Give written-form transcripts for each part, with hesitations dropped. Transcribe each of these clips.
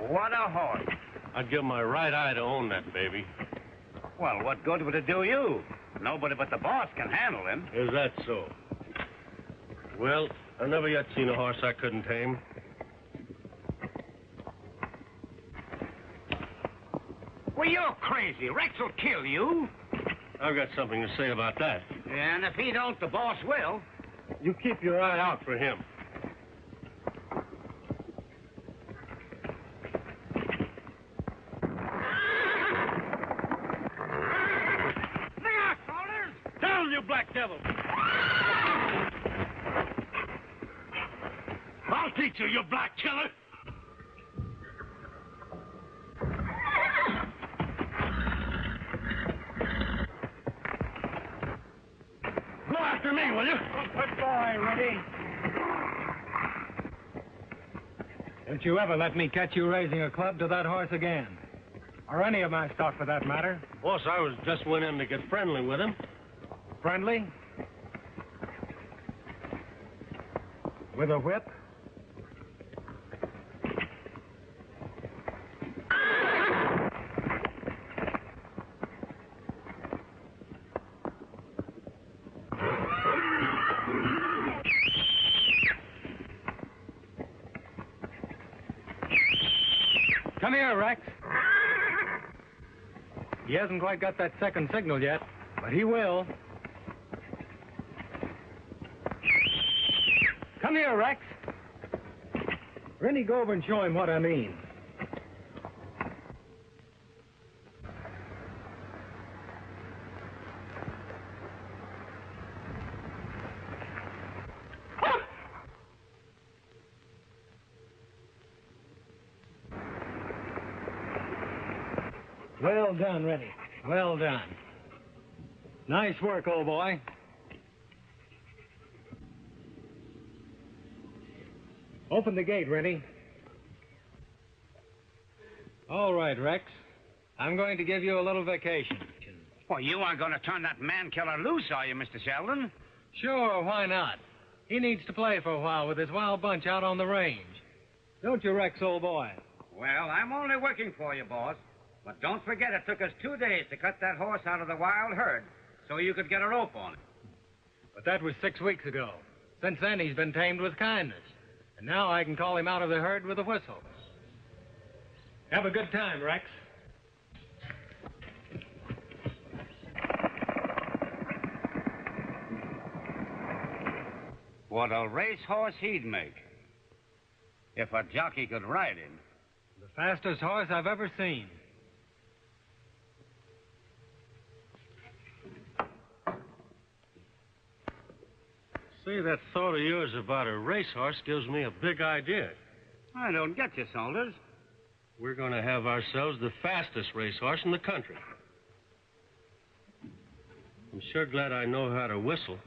What a horse. I'd give my right eye to own that baby. Well, what good would it do you? Nobody but the boss can handle him. Is that so? Well, I've never yet seen a horse I couldn't tame. Well, you're crazy. Rex will kill you. I've got something to say about that. And if he don't, the boss will. You keep your eye out for him. Black devil! I'll teach you, you black killer! Go after me, will you? Good boy, Reddy. Don't you ever let me catch you raising a club to that horse again. Or any of my stock, for that matter. Boss, I was just went in to get friendly with him. Friendly? With a whip? Come here, Rex. He hasn't quite got that second signal yet, but he will. Come here, Rex. Rennie, go over and show him what I mean. Well done, Rennie. Well done. Nice work, old boy. Open the gate, Rennie. All right, Rex. I'm going to give you a little vacation. Well, you aren't going to turn that man-killer loose, are you, Mr. Sheldon? Sure, why not? He needs to play for a while with his wild bunch out on the range. Don't you, Rex, old boy? Well, I'm only working for you, boss. But don't forget it took us 2 days to cut that horse out of the wild herd so you could get a rope on it. But that was 6 weeks ago. Since then, he's been tamed with kindness. And now I can call him out of the herd with a whistle. Have a good time, Rex. What a racehorse he'd make. If a jockey could ride him. The fastest horse I've ever seen. See, that thought of yours about a racehorse gives me a big idea. I don't get you, Saunders. We're going to have ourselves the fastest racehorse in the country. I'm sure glad I know how to whistle.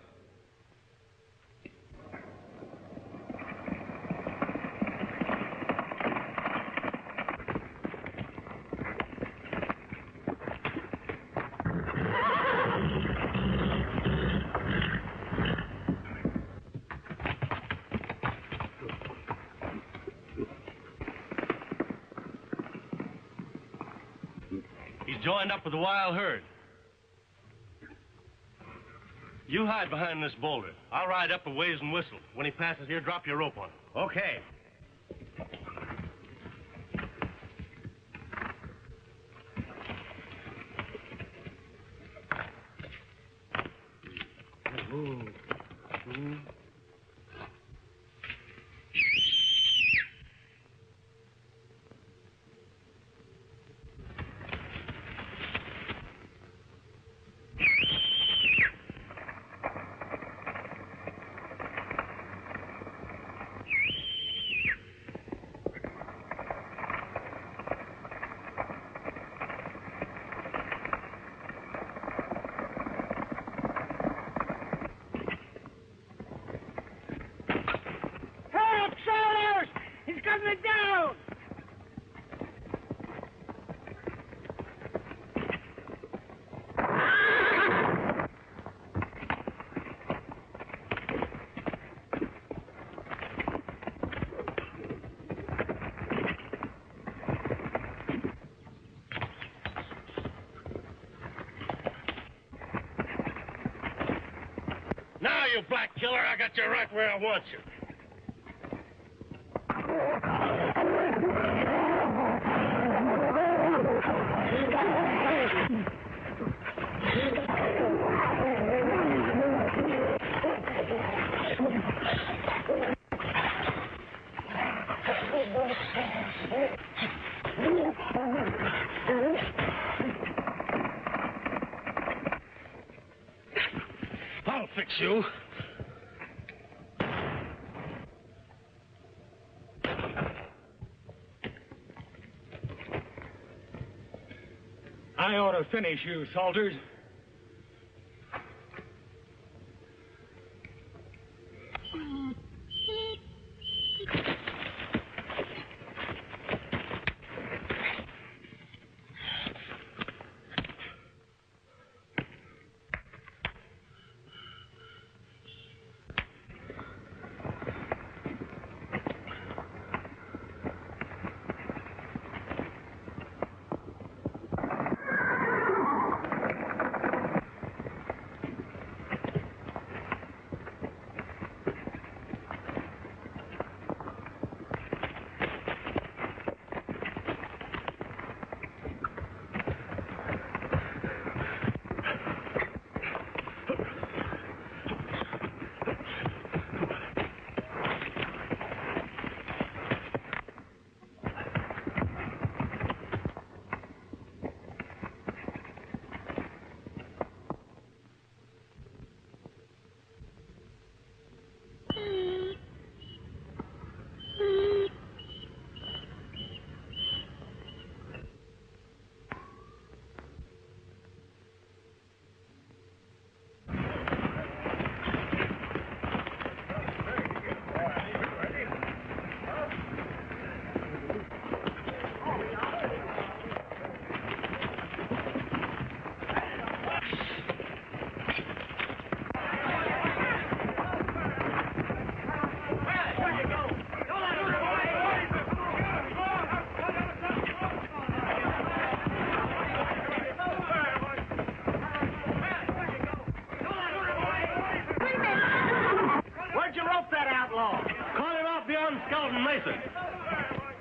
He's joined up with the wild herd. You hide behind this boulder. I'll ride up a ways and whistle. When he passes here, drop your rope on him. Okay. me down! Now, you black killer, I got you right where I want you. I'll fix you. I ought to finish you, Salters. Where'd you rope that outlaw? Caught him out beyond Skeleton Mesa.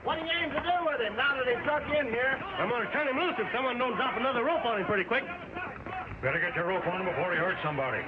What do you aim to do with him now that he's stuck in here? I'm going to turn him loose if someone don't drop another rope on him pretty quick. Better get your rope on him before he hurts somebody.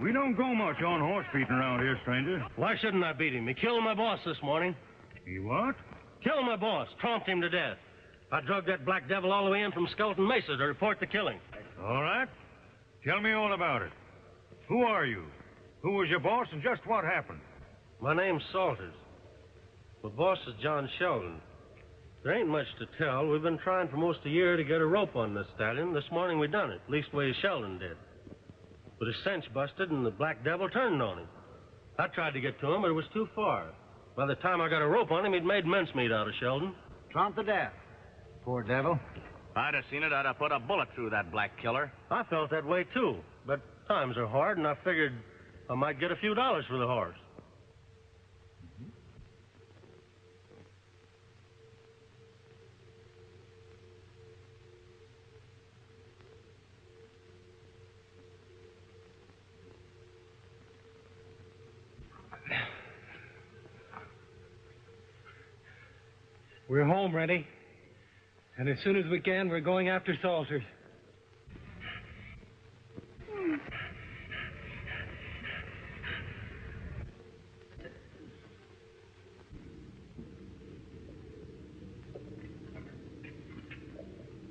We don't go much on horse beating around here, stranger. Why shouldn't I beat him? He killed my boss this morning. He what? Killed my boss. Tromped him to death. I drug that black devil all the way in from Skeleton Mesa to report the killing. All right. Tell me all about it. Who are you? Who was your boss and just what happened? My name's Salters. My boss is John Sheldon. There ain't much to tell. We've been trying for most a year to get a rope on this stallion. This morning we done it. Leastways, Sheldon did. But his cinch busted and the black devil turned on him. I tried to get to him, but it was too far. By the time I got a rope on him, he'd made mincemeat out of Sheldon. Trumped to death. Poor devil. I'd have seen it. I'd have put a bullet through that black killer. I felt that way, too. But times are hard, and I figured I might get a few dollars for the horse. We're home, Rennie. And as soon as we can, we're going after Salters.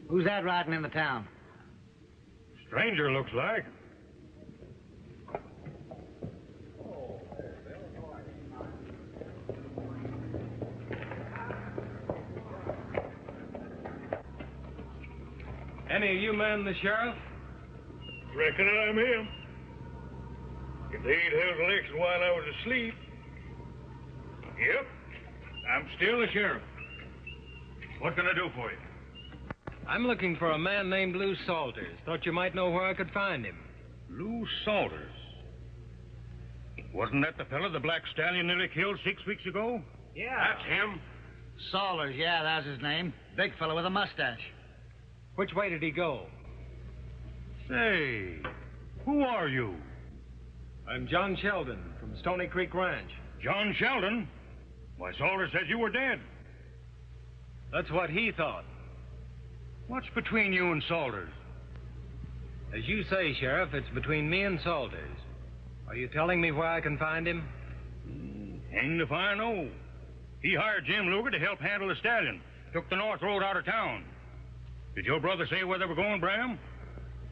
Who's that riding in the town? Stranger, looks like. Any of you men the sheriff? Reckon I'm him. If they ain't held an election while I was asleep. Yep, I'm still the sheriff. What can I do for you? I'm looking for a man named Lou Salters. Thought you might know where I could find him. Lou Salters. Wasn't that the fella the black stallion nearly killed 6 weeks ago? Yeah. That's him. Salters, yeah, that's his name. Big fella with a mustache. Which way did he go? Say, who are you? I'm John Sheldon from Stony Creek Ranch. John Sheldon? Why, Salters says you were dead. That's what he thought. What's between you and Salters? As you say, Sheriff, it's between me and Salters. Are you telling me where I can find him? Hanged if I know. He hired Jim Luger to help handle the stallion. Took the north road out of town. Did your brother say where they were going, Bram?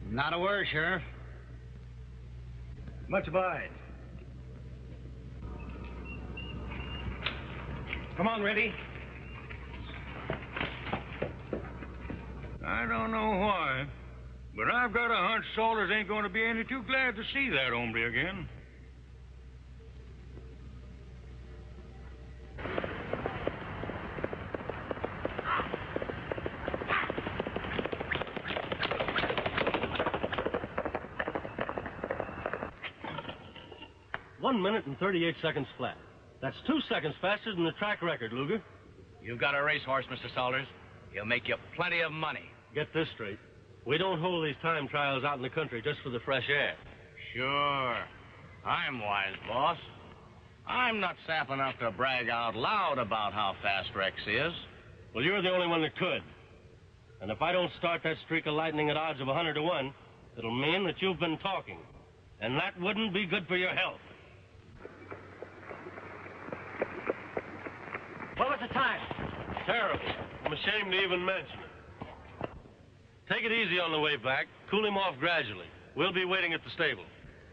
Not a word, Sheriff. Much obliged. Come on, Rennie. I don't know why, but I've got a hunch Salters ain't going to be any too glad to see that hombre again. One minute and 38 seconds flat. That's 2 seconds faster than the track record, Luger. You've got a racehorse, Mr. Salters. He'll make you plenty of money. Get this straight. We don't hold these time trials out in the country just for the fresh air. Sure. I'm wise, boss. I'm not sap enough to brag out loud about how fast Rex is. Well, you're the only one that could. And if I don't start that streak of lightning at odds of 100 to 1, it'll mean that you've been talking. And that wouldn't be good for your health. What was the time? Terrible. I'm ashamed to even mention it. Take it easy on the way back. Cool him off gradually. We'll be waiting at the stable.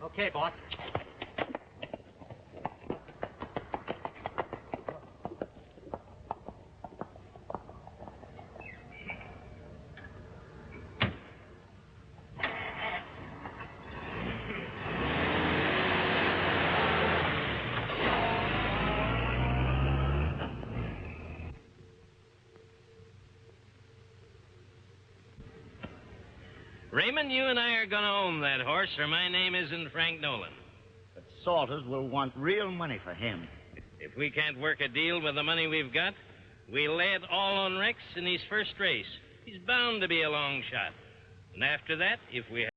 Okay, boss. Raymond, you and I are going to own that horse, or my name isn't Frank Nolan. But Salters will want real money for him. If we can't work a deal with the money we've got, we'll lay it all on Rex in his first race. He's bound to be a long shot. And after that, if we